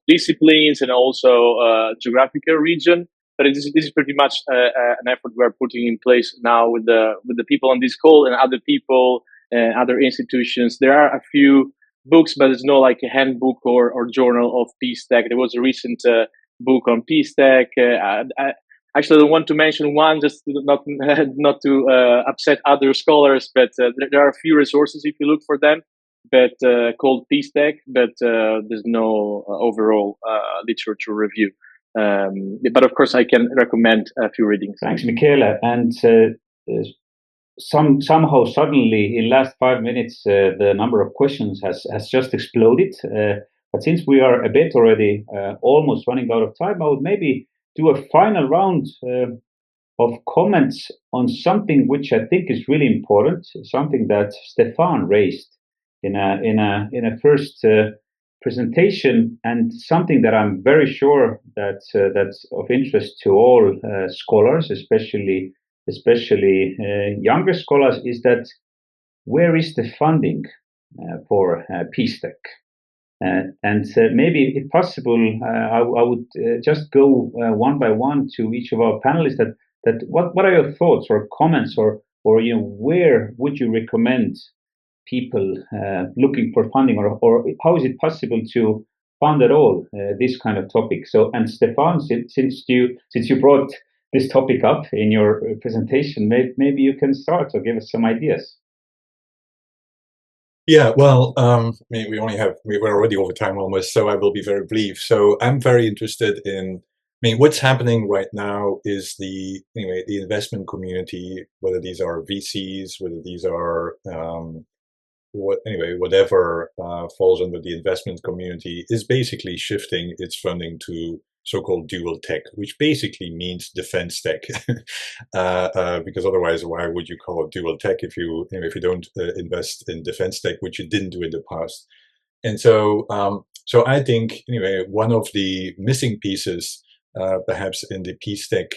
disciplines and also geographical region. But this is pretty much an effort we're putting in place now with the people on this call and other people and other institutions. There are a few books, but there's no like a handbook or journal of PeachTech. There was a recent book on PeachTech. Actually, I want to mention one, just not to upset other scholars, but there are a few resources if you look for them, but called PeachTech, but there's no overall literature review. But of course, I can recommend a few readings. Thanks, Michele. And somehow suddenly in last 5 minutes, the number of questions has just exploded. But since we are a bit already almost running out of time, I would maybe do a final round of comments on something which I think is really important, something that Stefaan raised in a first presentation, and something that I'm very sure that's of interest to all scholars, especially younger scholars, is that where is the funding for PeachTech? And maybe, if possible, I would just go one by one to each of our panelists. That what are your thoughts or comments, or where would you recommend people looking for funding, or how is it possible to fund at all this kind of topic? So, and Stefaan, since you brought this topic up in your presentation, maybe you can start or give us some ideas. Yeah, well, we're already over time almost, so I will be very brief. So I'm very interested in, what's happening right now is the investment community, whether these are VCs, whether these are whatever falls under the investment community, is basically shifting its funding to so-called dual tech, which basically means defense tech, because otherwise, why would you call it dual tech if you don't invest in defense tech, which you didn't do in the past? And so, I think one of the missing pieces, perhaps in the PeachTech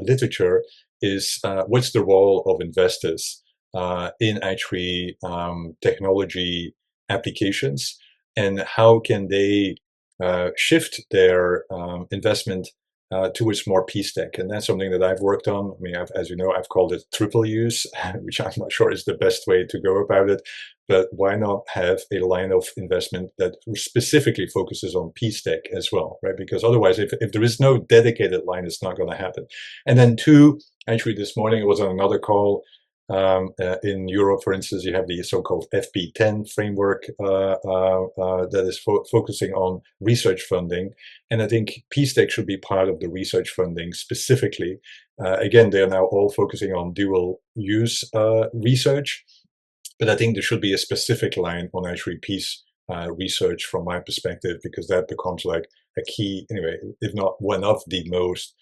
literature, is what's the role of investors in actually technology applications, and how can they shift their investment towards more PeachTech. And that's something that I've worked on. As you know, I've called it triple use, which I'm not sure is the best way to go about it. But why not have a line of investment that specifically focuses on PeachTech as well, right? Because otherwise, if there is no dedicated line, it's not going to happen. And then two, actually this morning I was on another call. In Europe, for instance, you have the so-called FP10 framework that is focusing on research funding. And I think PeachTech should be part of the research funding specifically. Again, they are now all focusing on dual use research, but I think there should be a specific line on actually peace research from my perspective, because that becomes like a key, if not one of the most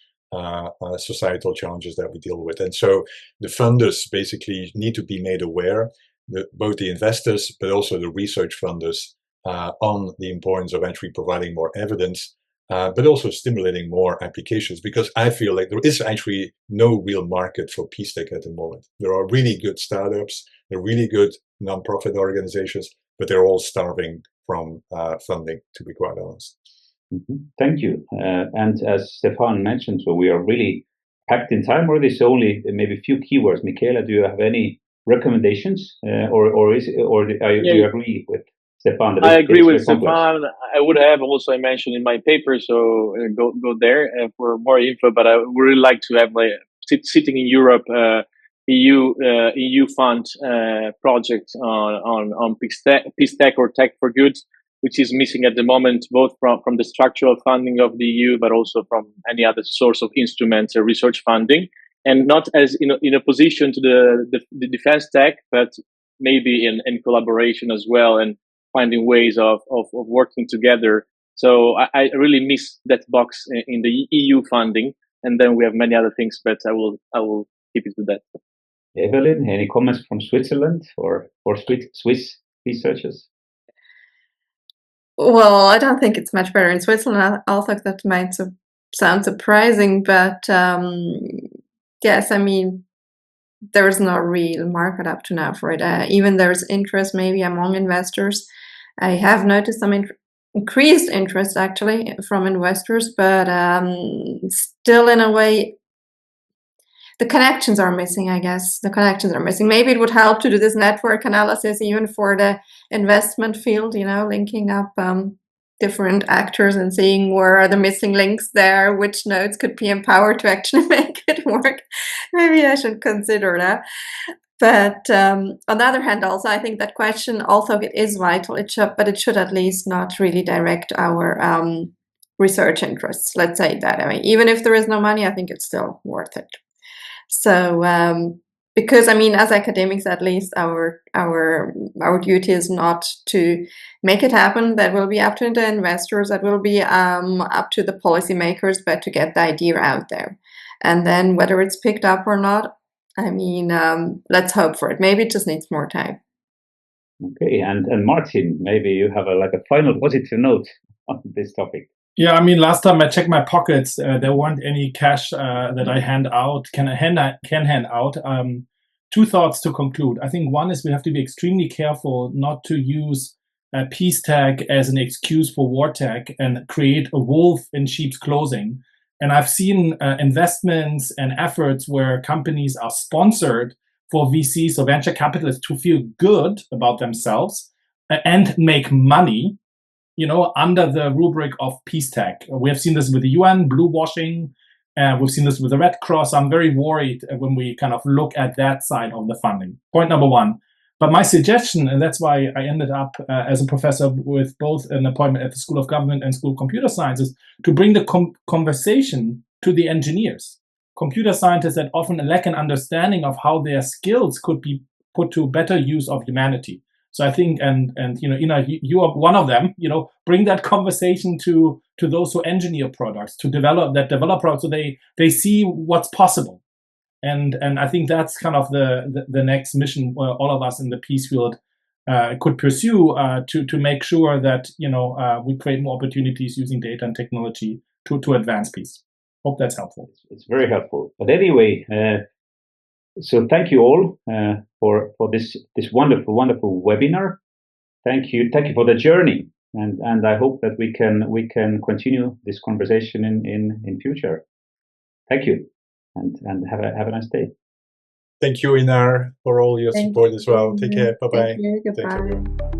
societal challenges that we deal with. And so the funders basically need to be made aware, both the investors but also the research funders, on the importance of actually providing more evidence, but also stimulating more applications, because I feel like there is actually no real market for PeachTech at the moment. There are really good startups, there are really good non-profit organizations, but they're all starving from funding, to be quite honest. Mm-hmm. Thank you. And as Stefaan mentioned, so we are really packed in time already. So only maybe a few keywords. Michele, do you have any recommendations, or do you agree with Stefaan? I agree with Stefaan. I would have also mentioned in my paper, so go there for more info. But I would really like to have sitting in Europe EU fund project on PeachTech or Tech for Good, which is missing at the moment, both from the structural funding of the EU, but also from any other source of instruments or research funding, and not as in a position to the defense tech, but maybe in collaboration as well, and finding ways of working together. So I really miss that box in the EU funding, and then we have many other things, but I will keep it to that. Evelyne, any comments from Switzerland or Swiss researchers? Well, I don't think it's much better in Switzerland. I think that might sound surprising, but yes, I mean, there's no real market up to now for it. Even there's interest maybe among investors. I have noticed some increased interest actually from investors, but still in a way, the connections are missing, I guess. The connections are missing. Maybe it would help to do this network analysis even for the investment field, linking up different actors and seeing where are the missing links there, which nodes could be empowered to actually make it work. Maybe I should consider that. But on the other hand, also, I think that question, although it is vital, but it should at least not really direct our research interests. Let's say that. I mean, even if there is no money, I think it's still worth it. So, because I mean, as academics, at least our duty is not to make it happen. That will be up to the investors. That will be up to the policymakers, but to get the idea out there, and then whether it's picked up or not, I mean, let's hope for it. Maybe it just needs more time. Okay, and Martin, maybe you have a final positive note on this topic. Yeah, I mean, last time I checked my pockets, there weren't any cash that I can hand out. Two thoughts to conclude. I think one is we have to be extremely careful not to use PeaceTech as an excuse for war tech and create a wolf in sheep's clothing. And I've seen investments and efforts where companies are sponsored for VCs or venture capitalists to feel good about themselves and make money, under the rubric of PeaceTech. We have seen this with the UN, blue washing. We've seen this with the Red Cross. I'm very worried when we kind of look at that side of the funding. Point number one. But my suggestion, and that's why I ended up as a professor with both an appointment at the School of Government and School of Computer Science, is to bring the conversation to the engineers. Computer scientists that often lack an understanding of how their skills could be put to better use of humanity. So I think, and Innar, you are one of them. Bring that conversation to those who engineer products, to develop products, so they see what's possible. And I think that's kind of the next mission all of us in the peace field could pursue to make sure that we create more opportunities using data and technology to advance peace. Hope that's helpful. It's very helpful. But anyway. So thank you all for this wonderful webinar. Thank you for the journey, and I hope that we can continue this conversation in future. Thank you, and have a nice day. Thank you, Innar, for all your support as well. Take care. Bye bye. Thank you. Goodbye.